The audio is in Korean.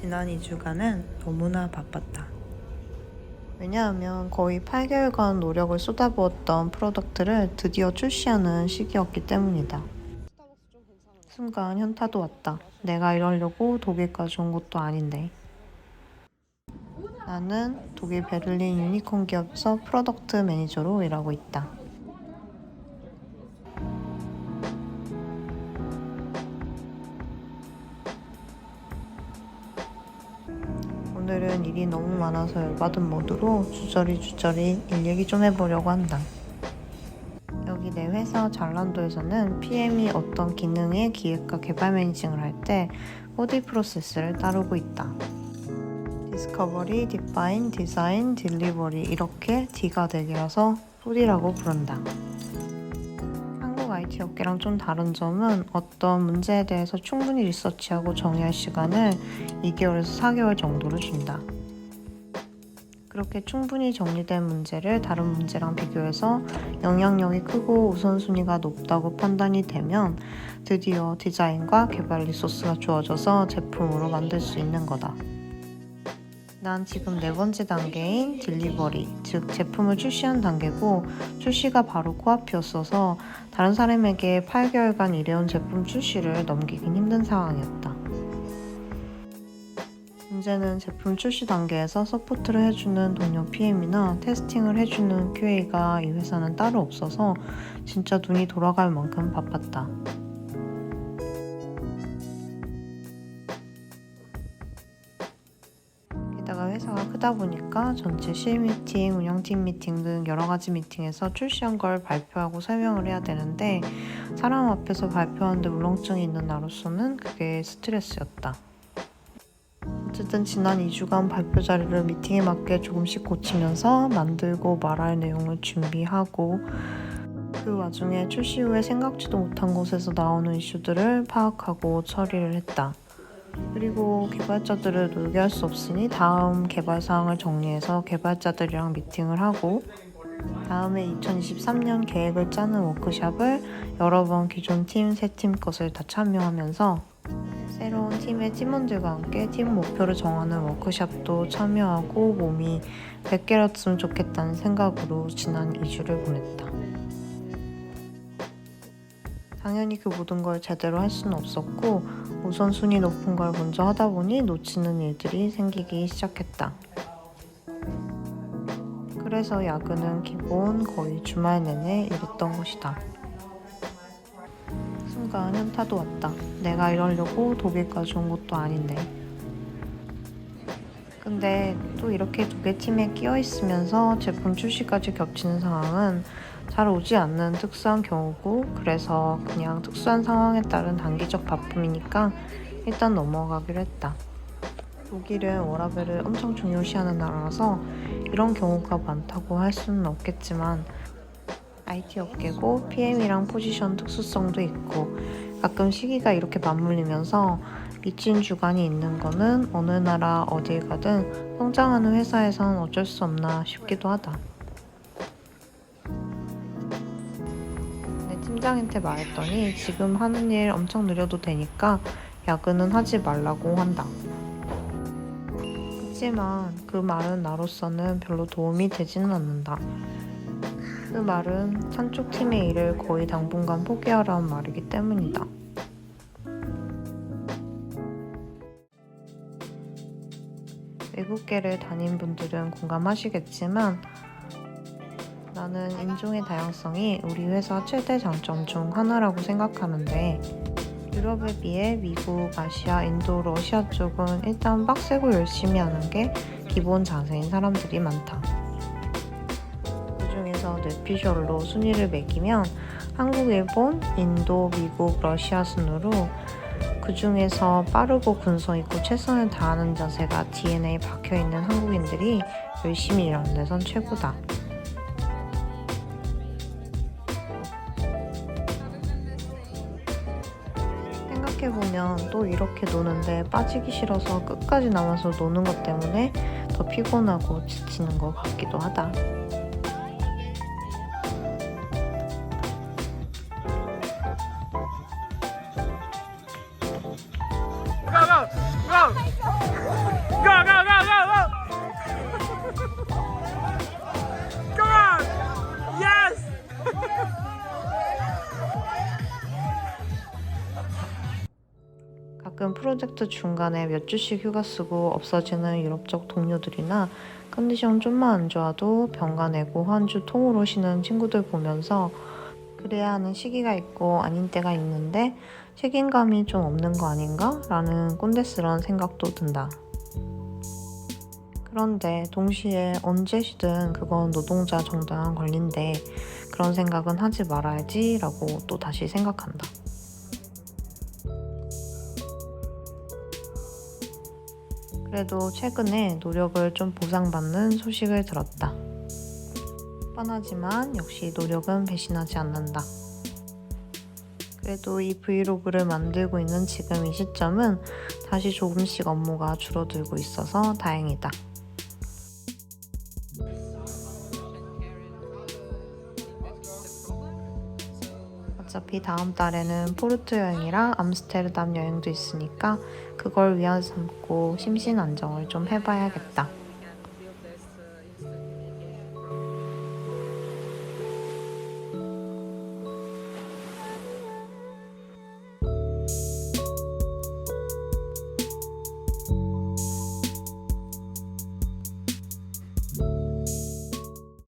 지난 2주간은 너무나 바빴다. 왜냐하면 거의 8개월간 노력을 쏟아부었던 프로덕트를 드디어 출시하는 시기였기 때문이다. 순간 현타도 왔다. 내가 이러려고 독일까지 온 것도 아닌데. 나는 독일 베를린 유니콘 기업에서 프로덕트 매니저로 일하고 있다. 오늘은 일이 너무 많아서 열받은 모드로 주저리 일 얘기 좀 해보려고 한다. 여기 내 회사 잘란도에서는 PM이 어떤 기능의 기획과 개발 매니징을 할 때 4D 프로세스를 따르고 있다. 디스커버리, 디파인, 디자인, 딜리버리 이렇게 D가 4개라서 4D라고 부른다. 한국 IT 업계랑 좀 다른 점은 어떤 문제에 대해서 충분히 리서치하고 정의할 시간을 2개월에서 4개월 정도를 준다. 그렇게 충분히 정리된 문제를 다른 문제랑 비교해서 영향력이 크고 우선순위가 높다고 판단이 되면 드디어 디자인과 개발 리소스가 주어져서 제품으로 만들 수 있는 거다. 난 지금 4번째 단계인 딜리버리, 즉 제품을 출시한 단계고 출시가 바로 코앞이었어서 다른 사람에게 8개월간 일해온 제품 출시를 넘기긴 힘든 상황이었다. 문제는 제품 출시 단계에서 서포트를 해주는 동료 PM이나 테스팅을 해주는 QA가 이 회사는 따로 없어서 진짜 눈이 돌아갈 만큼 바빴다. 게다가 회사가 크다 보니까 전체 실 미팅, 운영팀 미팅 등 여러 가지 미팅에서 출시한 걸 발표하고 설명을 해야 되는데 사람 앞에서 발표하는데 울렁증이 있는 나로서는 그게 스트레스였다. 어쨌든 지난 2주간 발표 자료를 미팅에 맞게 조금씩 고치면서 만들고 말할 내용을 준비하고 그 와중에 출시 후에 생각지도 못한 곳에서 나오는 이슈들을 파악하고 처리를 했다. 그리고 개발자들을 놀게 할 수 없으니 다음 개발 사항을 정리해서 개발자들이랑 미팅을 하고 다음에 2023년 계획을 짜는 워크샵을 여러 번 기존 팀, 새 팀 것을 다 참여하면서 새로운 팀의 팀원들과 함께 팀 목표를 정하는 워크샵도 참여하고 몸이 100개였으면 좋겠다는 생각으로 지난 2주를 보냈다. 당연히 그 모든 걸 제대로 할 수는 없었고 우선순위 높은 걸 먼저 하다 보니 놓치는 일들이 생기기 시작했다. 그래서 야근은 기본 거의 주말 내내 일했던 것이다. 순간 현타도 왔다. 내가 이러려고 독일까지 온 것도 아닌데. 근데 또 이렇게 2개 팀에 끼어 있으면서 제품 출시까지 겹치는 상황은 잘 오지 않는 특수한 경우고 그래서 그냥 특수한 상황에 따른 단기적 바쁨이니까 일단 넘어가기로 했다. 독일은 워라밸을 엄청 중요시하는 나라라서 이런 경우가 많다고 할 수는 없겠지만 IT 업계고 PM이랑 포지션 특수성도 있고 가끔 시기가 이렇게 맞물리면서 미친 주간이 있는 거는 어느 나라 어딜 가든 성장하는 회사에선 어쩔 수 없나 싶기도 하다. 내 팀장한테 말했더니 지금 하는 일 엄청 느려도 되니까 야근은 하지 말라고 한다. 하지만 그 말은 나로서는 별로 도움이 되지는 않는다. 그 말은 한쪽 팀의 일을 거의 당분간 포기하라는 말이기 때문이다. 외국계를 다닌 분들은 공감하시겠지만 나는 인종의 다양성이 우리 회사 최대 장점 중 하나라고 생각하는데 유럽에 비해 미국, 아시아, 인도, 러시아 쪽은 일단 빡세고 열심히 하는 게 기본 자세인 사람들이 많다. 그 중에서 뇌피셜로 순위를 매기면 한국, 일본, 인도, 미국, 러시아 순으로 그 중에서 빠르고 근성 있고 최선을 다하는 자세가 DNA에 박혀있는 한국인들이 열심히 일하는 데선 최고다. 생각해보면 또 이렇게 노는데 빠지기 싫어서 끝까지 남아서 노는 것 때문에 더 피곤하고 지치는 것 같기도 하다. 가끔 프로젝트 중간에 몇 주씩 휴가 쓰고 없어지는 유럽적 동료들이나 컨디션 좀만 안 좋아도 병가 내고 한 주 통으로 쉬는 친구들 보면서 그래야 하는 시기가 있고 아닌 때가 있는데 책임감이 좀 없는 거 아닌가? 라는 꼰대스러운 생각도 든다. 그런데 동시에 언제 쉬든 그건 노동자 정당한 권리인데 그런 생각은 하지 말아야지 라고 또 다시 생각한다. 그래도 최근에 노력을 좀 보상받는 소식을 들었다. 뻔하지만 역시 노력은 배신하지 않는다. 그래도 이 브이로그를 만들고 있는 지금 이 시점은 다시 조금씩 업무가 줄어들고 있어서 다행이다. 어차피 다음 달에는 포르투 여행이랑 암스테르담 여행도 있으니까 그걸 위안 삼고 심신 안정을 좀 해봐야겠다.